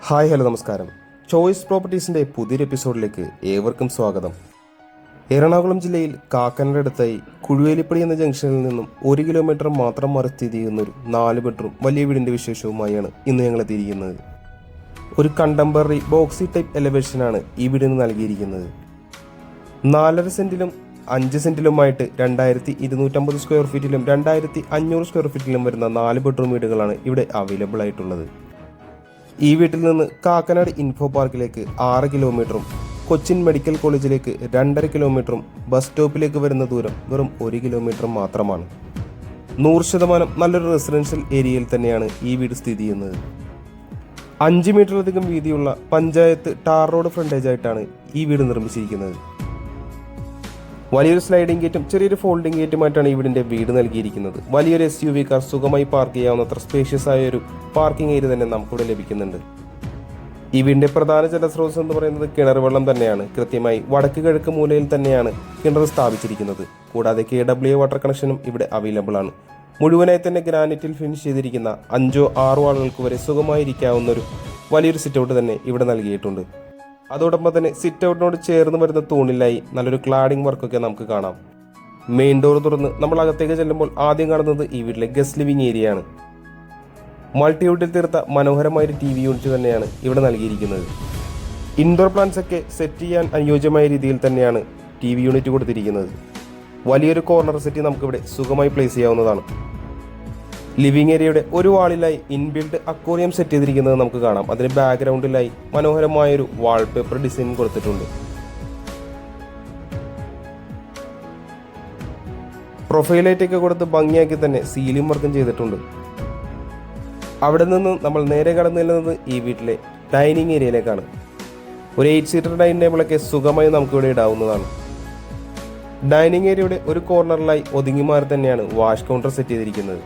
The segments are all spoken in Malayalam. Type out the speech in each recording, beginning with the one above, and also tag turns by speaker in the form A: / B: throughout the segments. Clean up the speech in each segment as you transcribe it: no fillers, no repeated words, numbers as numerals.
A: ഹായ് ഹലോ നമസ്കാരം. ചോയ്സ് പ്രോപ്പർട്ടീസിൻ്റെ പുതിയൊരു എപ്പിസോഡിലേക്ക് ഏവർക്കും സ്വാഗതം. എറണാകുളം ജില്ലയിൽ കാക്കനാട് അടുത്തായി കുഴുവേലിപ്പടി എന്ന ജംഗ്ഷനിൽ നിന്നും 1 കിലോമീറ്റർ മാത്രം മാറി സ്ഥിതി ചെയ്യുന്ന ഒരു 4 ബെഡ്റൂം വലിയ വീടിൻ്റെ വിശേഷവുമായാണ് ഇന്ന് ഞങ്ങൾ എത്തിയിരിക്കുന്നത്. ഒരു കണ്ടംപററി ബോക്സി ടൈപ്പ് എലവേഷനാണ് ഈ വീടിന് നൽകിയിരിക്കുന്നത്. 4.5 സെൻറ്റിലും 5 സെൻറ്റിലുമായിട്ട് 2250 സ്ക്വയർ ഫീറ്റിലും 2500 സ്ക്വയർ ഫീറ്റിലും വരുന്ന 4 ബെഡ്റൂം വീടുകളാണ് ഇവിടെ അവൈലബിൾ ആയിട്ടുള്ളത്. ഈ വീട്ടിൽ നിന്ന് കാക്കനാട് ഇൻഫോ പാർക്കിലേക്ക് 6 കിലോമീറ്ററും കൊച്ചിൻ മെഡിക്കൽ കോളേജിലേക്ക് 2.5 കിലോമീറ്ററും ബസ് സ്റ്റോപ്പിലേക്ക് വരുന്ന ദൂരം വെറും 1 കിലോമീറ്റർ മാത്രമാണ്. 100% നല്ലൊരു റെസിഡൻഷ്യൽ ഏരിയയിൽ തന്നെയാണ് ഈ വീട് സ്ഥിതി ചെയ്യുന്നത്. 5 മീറ്ററിലധികം വീതിയുള്ള പഞ്ചായത്ത് ടാർ റോഡ് ഫ്രണ്ടേജ് ആയിട്ടാണ് ഈ വീട് നിർമ്മിച്ചിരിക്കുന്നത്. വലിയൊരു സ്ലൈഡിംഗ് ഗേറ്റും ചെറിയൊരു ഫോൾഡിംഗ് ഗേറ്റുമായിട്ടാണ് ഈ വീടിൻ്റെ വീട് നൽകിയിരിക്കുന്നത്. വലിയൊരു SUV കാർ സുഖമായി പാർക്ക് ചെയ്യാവുന്നത്ര സ്പേഷ്യസ് ആയ ഒരു പാർക്കിംഗ് ഏരിയ തന്നെ നമുക്കിവിടെ ലഭിക്കുന്നുണ്ട്. ഈ വീടിൻ്റെ പ്രധാന ജലസ്രോതസ് എന്ന് പറയുന്നത് കിണർ വെള്ളം തന്നെയാണ്. കൃത്യമായി വടക്ക് കിഴക്ക് മൂലയിൽ തന്നെയാണ് കിണർ സ്ഥാപിച്ചിരിക്കുന്നത്. കൂടാതെ KWA വാട്ടർ കണക്ഷനും ഇവിടെ അവൈലബിൾ ആണ്. മുഴുവനായി തന്നെ ഗ്രാനൈറ്റിൽ ഫിനിഷ് ചെയ്തിരിക്കുന്ന 5-6 ആളുകൾക്ക് വരെ സുഖമായി ഇരിക്കാവുന്ന ഒരു വലിയൊരു സിറ്റ് ഔട്ട് തന്നെ ഇവിടെ നൽകിയിട്ടുണ്ട്. അതോടൊപ്പം തന്നെ സിറ്റ് ഔട്ടിനോട് ചേർന്ന് വരുന്ന തൂണിലായി നല്ലൊരു ക്ലാഡിംഗ് വർക്കൊക്കെ നമുക്ക് കാണാം. മെയിൻ ഡോർ തുറന്ന് നമ്മൾ അകത്തേക്ക് ചെല്ലുമ്പോൾ ആദ്യം കാണുന്നത് ഈ വീട്ടിലെ ഗസ്റ്റ് ലിവിംഗ് ഏരിയ ആണ്. മൾട്ടിവുഡിൽ തീർത്ത മനോഹരമായൊരു TV യൂണിറ്റ് തന്നെയാണ് ഇവിടെ നൽകിയിരിക്കുന്നത്. ഇൻഡോർ പ്ലാന്റ്സ് ഒക്കെ സെറ്റ് ചെയ്യാൻ അനുയോജ്യമായ രീതിയിൽ തന്നെയാണ് TV യൂണിറ്റ് കൊടുത്തിരിക്കുന്നത്. വലിയൊരു കോർണർ സെറ്റ് നമുക്കിവിടെ സുഖമായി പ്ലേസ് ചെയ്യാവുന്നതാണ്. ലിവിംഗ് ഏരിയയുടെ ഒരു വാളിലായി ഇൻബിൽഡ് അക്വേറിയം സെറ്റ് ചെയ്തിരിക്കുന്നത് നമുക്ക് കാണാം. അതിന് ബാക്ക്ഗ്രൗണ്ടിലായി മനോഹരമായൊരു വാൾപേപ്പർ ഡിസൈൻ കൊടുത്തിട്ടുണ്ട്. പ്രൊഫൈലൈറ്റൊക്കെ കൊടുത്ത് ഭംഗിയാക്കി തന്നെ സീലിംഗ് വർക്കും ചെയ്തിട്ടുണ്ട്. അവിടെ നിന്ന് നമ്മൾ നേരെ കടന്നു ചെല്ലുന്നത് ഈ വീട്ടിലെ ഡൈനിങ് ഏരിയയിലേക്കാണ്. ഒരു 8 സീറ്റർ ഡൈനിങ് ടേബിളൊക്കെ സുഖമായി നമുക്കിവിടെ ഇടാവുന്നതാണ്. ഡൈനിങ് ഏരിയയുടെ ഒരു കോർണറിലായി ഒതുങ്ങി മാറി തന്നെയാണ് വാഷ് കൗണ്ടർ സെറ്റ് ചെയ്തിരിക്കുന്നത്.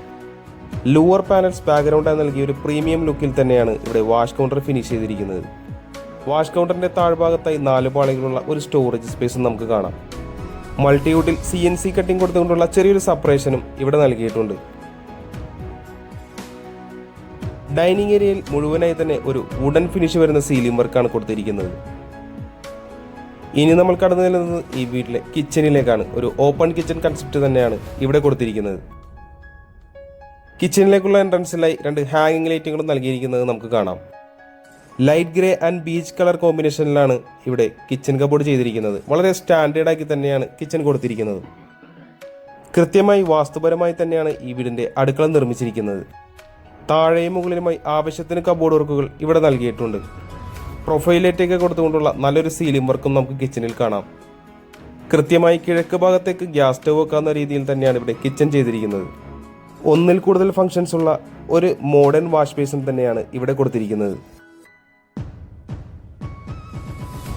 A: ലൂവർ പാനൽസ് ബാക്ക്ഗ്രൗണ്ടായി നൽകിയ ഒരു പ്രീമിയം ലുക്കിൽ തന്നെയാണ് ഇവിടെ വാഷ് കൗണ്ടർ ഫിനിഷ് ചെയ്തിരിക്കുന്നത്. വാഷ് കൗണ്ടറിന്റെ താഴ്ഭാഗത്തായി 4 പാളികളുള്ള ഒരു സ്റ്റോറേജ് സ്പേസും നമുക്ക് കാണാം. മൾട്ടിവുഡിൽ CNC കട്ടിംഗ് കൊടുത്തുകൊണ്ടുള്ള ചെറിയൊരു സെപ്പറേഷനും ഇവിടെ നൽകിയിട്ടുണ്ട്. ഡൈനിങ് ഏരിയയിൽ മുഴുവനായി തന്നെ ഒരു വുഡൻ ഫിനിഷ് വരുന്ന സീലിംഗ് വർക്കാണ് കൊടുത്തിരിക്കുന്നത്. ഇനി നമ്മൾ കടന്നു ചെല്ലുന്നത് ഈ വീട്ടിലെ കിച്ചണിലേക്കാണ്. ഒരു ഓപ്പൺ കിച്ചൺ കൺസെപ്റ്റ് തന്നെയാണ് ഇവിടെ കൊടുത്തിരിക്കുന്നത്. കിച്ചണിലേക്കുള്ള എൻട്രൻസിലായി 2 ഹാങ്ങിങ് ലൈറ്റുകളും നൽകിയിരിക്കുന്നത് നമുക്ക് കാണാം. Light grey and beech colour കോമ്പിനേഷനിലാണ് ഇവിടെ കിച്ചൺ കബോർഡ് ചെയ്തിരിക്കുന്നത്. വളരെ സ്റ്റാൻഡേർഡ് ആക്കി തന്നെയാണ് കിച്ചൺ കൊടുത്തിരിക്കുന്നത്. കൃത്യമായി വാസ്തുപരമായി തന്നെയാണ് ഈ വീടിൻ്റെ അടുക്കള നിർമ്മിച്ചിരിക്കുന്നത്. താഴെയും മുകളിലുമായി ആവശ്യത്തിന് കബോർഡ് വർക്കുകൾ ഇവിടെ നൽകിയിട്ടുണ്ട്. പ്രൊഫൈലൈറ്റൊക്കെ കൊടുത്തുകൊണ്ടുള്ള നല്ലൊരു സീലിംഗ് വർക്കും നമുക്ക് കിച്ചണിൽ കാണാം. കൃത്യമായി കിഴക്ക് ഭാഗത്തേക്ക് ഗ്യാസ് സ്റ്റവ് വെക്കാവുന്ന രീതിയിൽ തന്നെയാണ് ഇവിടെ കിച്ചൺ ചെയ്തിരിക്കുന്നത്. ഒന്നിൽ കൂടുതൽ ഫംഗ്ഷൻസ് ഉള്ള ഒരു മോഡേൺ വാഷ് ബേസിൻ തന്നെയാണ് ഇവിടെ കൊടുത്തിരിക്കുന്നത്.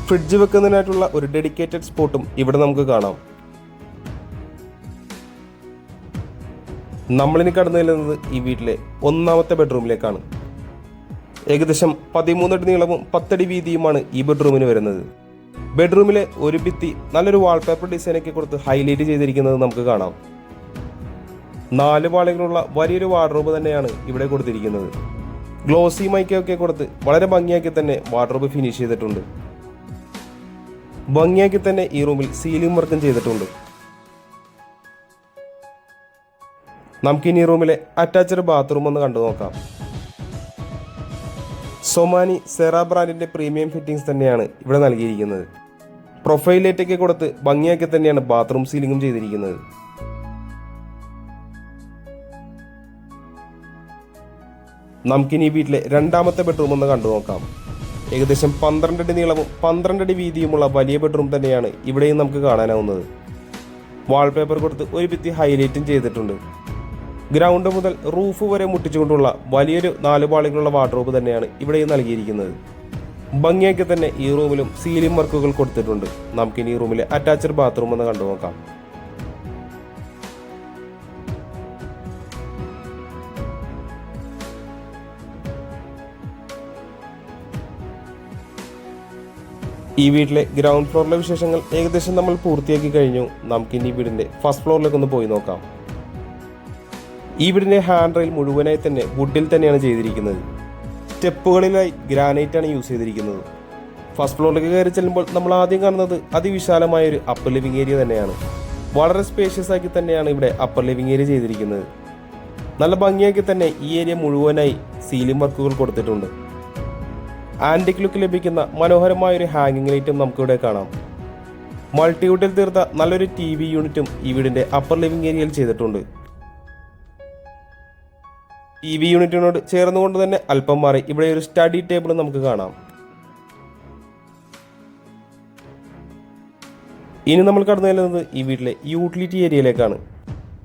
A: ഫ്രിഡ്ജ് വെക്കുന്നതിനായിട്ടുള്ള ഒരു ഡെഡിക്കേറ്റഡ് സ്പോട്ടും ഇവിടെ നമുക്ക് കാണാം. നമ്മളിനി കടന്നു ചെല്ലുന്നത് ഈ വീട്ടിലെ 1ാമത്തെ ബെഡ്റൂമിലേക്കാണ്. ഏകദേശം 13 അടി നീളവും 10 അടി വീതിയുമാണ് ഈ ബെഡ്റൂമിന് വരുന്നത്. ബെഡ്റൂമിലെ ഒരു ഭിത്തി നല്ലൊരു വാൾപേപ്പർ ഡിസൈനൊക്കെ കൊടുത്ത് ഹൈലൈറ്റ് ചെയ്തിരിക്കുന്നത് നമുക്ക് കാണാം. 4 പാളികളുള്ള വലിയൊരു വാർഡ്രോബ് തന്നെയാണ് ഇവിടെ കൊടുത്തിരിക്കുന്നത്. ഗ്ലോസി മൈക്കൊക്കെ കൊടുത്ത് വളരെ ഭംഗിയാക്കി തന്നെ വാർഡ്രോബ് ഫിനിഷ് ചെയ്തിട്ടുണ്ട്. ഭംഗിയാക്കി തന്നെ ഈ റൂമിൽ സീലിംഗ് വർക്കും ചെയ്തിട്ടുണ്ട്. നമുക്കിനി ഈ റൂമിലെ അറ്റാച്ച്ഡ് ബാത്റൂം ഒന്ന് കണ്ടു നോക്കാം. സൊമാനി സെറ ബ്രാൻഡിന്റെ പ്രീമിയം ഫിറ്റിംഗ്സ് തന്നെയാണ് ഇവിടെ നൽകിയിരിക്കുന്നത്. പ്രൊഫൈൽ ലൈറ്റൊക്കെ കൊടുത്ത് ഭംഗിയാക്കി തന്നെയാണ് ബാത്റൂം സീലിംഗും ചെയ്തിരിക്കുന്നത്. നമുക്കിനി ഈ വീട്ടിലെ 2ാമത്തെ ബെഡ്റൂം ഒന്ന് കണ്ടു നോക്കാം. ഏകദേശം 12 അടി നീളവും 12 അടി വീതിയുമുള്ള വലിയ ബെഡ്റൂം തന്നെയാണ് ഇവിടെയും നമുക്ക് കാണാനാവുന്നത്. വാൾപേപ്പർ കൊടുത്ത് ഒരു ഭിത്തി ഹൈലൈറ്റും ചെയ്തിട്ടുണ്ട്. ഗ്രൗണ്ട് മുതൽ റൂഫ് വരെ മുട്ടിച്ചുകൊണ്ടുള്ള വലിയൊരു 4 പാളികളുള്ള വാർഡ്രോബ് തന്നെയാണ് ഇവിടെയും നൽകിയിരിക്കുന്നത്. ഭംഗിയാക്കി തന്നെ ഈ റൂമിലും സീലിംഗ് വർക്കുകൾ കൊടുത്തിട്ടുണ്ട്. നമുക്കിനി ഈ റൂമിലെ അറ്റാച്ച്ഡ് ബാത്റൂം ഒന്ന് കണ്ടു നോക്കാം. ഈ വീട്ടിലെ ഗ്രൗണ്ട് ഫ്ലോറിലെ വിശേഷങ്ങൾ ഏകദേശം നമ്മൾ പൂർത്തിയാക്കി കഴിഞ്ഞു. നമുക്കിനി വീടിൻ്റെ ഫസ്റ്റ് ഫ്ലോറിലേക്കൊന്ന് പോയി നോക്കാം. ഈ വീടിൻ്റെ ഹാൻഡ് റെയിൽ മുഴുവനായി തന്നെ വുഡിൽ തന്നെയാണ് ചെയ്തിരിക്കുന്നത്. സ്റ്റെപ്പുകളിലായി ഗ്രാനൈറ്റാണ് യൂസ് ചെയ്തിരിക്കുന്നത്. ഫസ്റ്റ് ഫ്ലോറിലേക്ക് കയറി ചെല്ലുമ്പോൾ നമ്മൾ ആദ്യം കാണുന്നത് അതിവിശാലമായ ഒരു അപ്പർ ലിവിംഗ് ഏരിയ തന്നെയാണ്. വളരെ സ്പേഷ്യസ് ആക്കി തന്നെയാണ് ഇവിടെ അപ്പർ ലിവിംഗ് ഏരിയ ചെയ്തിരിക്കുന്നത്. നല്ല ഭംഗിയാക്കി തന്നെ ഈ ഏരിയ മുഴുവനായി സീലിംഗ് വർക്കുകൾ കൊടുത്തിട്ടുണ്ട്. ആന്റിക് ലുക്ക് ലഭിക്കുന്ന മനോഹരമായൊരു ഹാങ്ങിങ് ലൈറ്റും നമുക്കിവിടെ കാണാം. മൾട്ടിവുഡിൽ തീർത്ത നല്ലൊരു TV യൂണിറ്റും ഈ വീടിന്റെ അപ്പർ ലിവിംഗ് ഏരിയയിൽ ചെയ്തിട്ടുണ്ട്. TV യൂണിറ്റിനോട് ചേർന്നുകൊണ്ട് തന്നെ അല്പം മാറി ഇവിടെ ഒരു സ്റ്റഡി ടേബിൾ നമുക്ക് കാണാം. ഇനി നമ്മൾ കടന്നു ചെല്ലുന്നത് ഈ വീട്ടിലെ യൂട്ടിലിറ്റി ഏരിയയിലേക്കാണ്.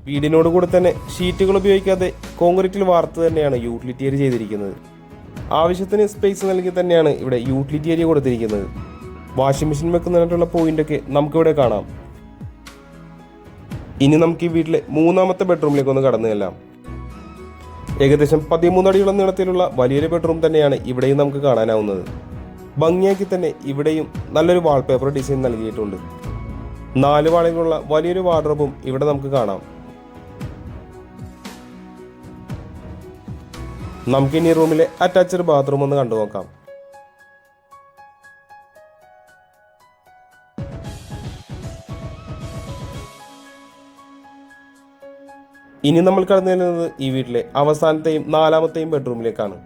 A: വീടിനോട് കൂടെ തന്നെ ഷീറ്റുകൾ ഉപയോഗിക്കാതെ കോൺക്രീറ്റിൽ വാർത്ത് തന്നെയാണ് യൂട്ടിലിറ്റി ഏരിയ ചെയ്തിരിക്കുന്നത്. ആവശ്യത്തിന് സ്പേസ് നൽകി തന്നെയാണ് ഇവിടെ യൂട്ടിലിറ്റി ഏരിയ കൊടുത്തിരിക്കുന്നത്. വാഷിംഗ് മെഷീൻ വെക്കുന്നതിനായിട്ടുള്ള പോയിന്റൊക്കെ നമുക്കിവിടെ കാണാം. ഇനി നമുക്ക് ഈ വീട്ടിലെ മൂന്നാമത്തെ ബെഡ്റൂമിലേക്ക് ഒന്ന് കടന്നു ചെല്ലാം. ഏകദേശം 13 അടിയോളം നീളത്തിലുള്ള വലിയൊരു ബെഡ്റൂം തന്നെയാണ് ഇവിടെയും നമുക്ക് കാണാനാവുന്നത്. ഭംഗിയാക്കി തന്നെ ഇവിടെയും നല്ലൊരു വാൾപേപ്പർ ഡിസൈൻ നൽകിയിട്ടുണ്ട്. 4 വാളകളുള്ള വലിയൊരു വാർഡ്രോബും ഇവിടെ നമുക്ക് കാണാം. നമുക്കിനി ഈ റൂമിലെ അറ്റാച്ച്ഡ് ബാത്റൂം ഒന്ന് കണ്ടു നോക്കാം. ഇനി നമ്മൾ കടന്നു ചെല്ലുന്നത് ഈ വീട്ടിലെ അവസാനത്തെയും 4ാമത്തെയും ബെഡ്റൂമിലേക്കാണ്.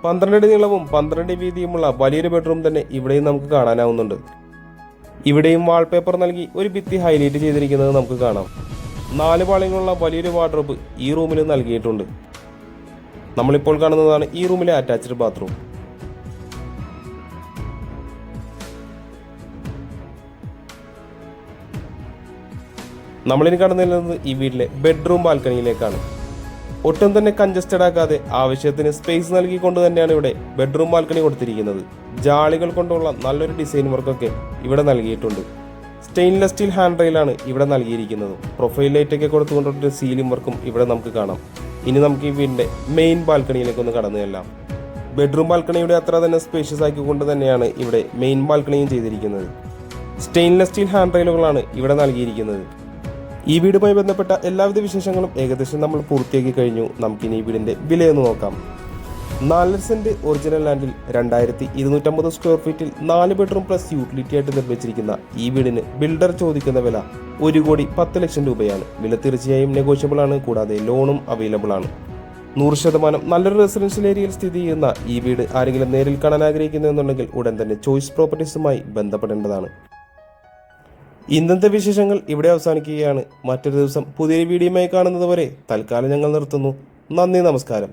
A: 12 അടി നീളവും 12 അടി വീതിയുമുള്ള വലിയൊരു ബെഡ്റൂം തന്നെ ഇവിടെയും നമുക്ക് കാണാനാവുന്നുണ്ട്. ഇവിടെയും വാൾപേപ്പർ നൽകി ഒരു ഭിത്തി ഹൈലൈറ്റ് ചെയ്തിരിക്കുന്നത് നമുക്ക് കാണാം. 4 പാളികളുള്ള വലിയൊരു വാർഡ്രോബ് ഈ റൂമിൽ നൽകിയിട്ടുണ്ട്. നമ്മളിപ്പോൾ കാണുന്നതാണ് ഈ റൂമിലെ അറ്റാച്ച്ഡ് ബാത്റൂം. നമ്മളിനി കടന്നു ചെല്ലുന്നത് ഈ വീട്ടിലെ ബെഡ്റൂം ബാൽക്കണിയിലേക്കാണ്. ഒട്ടും തന്നെ കൺജസ്റ്റഡ് ആക്കാതെ ആവശ്യത്തിന് സ്പേസ് നൽകിക്കൊണ്ട് തന്നെയാണ് ഇവിടെ ബെഡ്റൂം ബാൽക്കണി കൊടുത്തിരിക്കുന്നത്. ജാളികൾ കൊണ്ടുള്ള നല്ലൊരു ഡിസൈൻ വർക്കൊക്കെ ഇവിടെ നൽകിയിട്ടുണ്ട്. സ്റ്റെയിൻലെസ് സ്റ്റീൽ ഹാൻഡ് റെയിലാണ് ഇവിടെ നൽകിയിരിക്കുന്നത്. പ്രൊഫൈൽ ലൈറ്റൊക്കെ കൊടുത്തുകൊണ്ടൊരു സീലിംഗ് വർക്കും ഇവിടെ നമുക്ക് കാണാം. ഇനി നമുക്ക് ഈ വീടിന്റെ മെയിൻ ബാൽക്കണിയിലേക്ക് ഒന്ന് കടന്നു ചെല്ലാം. ബെഡ്റൂം ബാൽക്കണിയുടെ അത്ര തന്നെ സ്പേഷ്യസ് ആക്കിക്കൊണ്ട് തന്നെയാണ് ഇവിടെ മെയിൻ ബാൽക്കണിയും ചെയ്തിരിക്കുന്നത്. സ്റ്റെയിൻലെസ് സ്റ്റീൽ ഹാൻഡ് റെയിലുകളാണ് ഇവിടെ നൽകിയിരിക്കുന്നത്. ഈ വീടുമായി ബന്ധപ്പെട്ട എല്ലാവിധ വിശേഷങ്ങളും ഏകദേശം നമ്മൾ പൂർത്തിയാക്കി കഴിഞ്ഞു. നമുക്കിനി ഈ വീടിന്റെ വിലയൊന്ന് നോക്കാം. 4 സെന്റ് ഒറിജിനൽ ലാൻഡിൽ 2250 സ്ക്വയർ ഫീറ്റിൽ 4 ബെഡ്റൂം പ്ലസ് യൂട്ടിലിറ്റി ആയിട്ട് നിർമ്മിച്ചിരിക്കുന്ന ഈ വീടിന് ബിൽഡർ ചോദിക്കുന്ന വില 1,10,00,000 രൂപയാണ്. വില തീർച്ചയായും നെഗോഷ്യബിൾ ആണ്. കൂടാതെ ലോണും അവൈലബിൾ ആണ്. 100% നല്ലൊരു റെസിഡൻഷ്യൽ ഏരിയയിൽ സ്ഥിതി ചെയ്യുന്ന ഈ വീട് ആരെങ്കിലും നേരിൽ കാണാൻ ആഗ്രഹിക്കുന്നുണ്ടെങ്കിൽ ഉടൻ തന്നെ ചോയ്സ് പ്രോപ്പർട്ടീസുമായി ബന്ധപ്പെടേണ്ടതാണ്. ഇന്നത്തെ വിശേഷങ്ങൾ ഇവിടെ അവസാനിക്കുകയാണ്. മറ്റൊരു ദിവസം പുതിയൊരു വീഡിയോയുമായി കാണുന്നത് വരെ തൽക്കാലം ഞങ്ങൾ നിർത്തുന്നു. നന്ദി, നമസ്കാരം.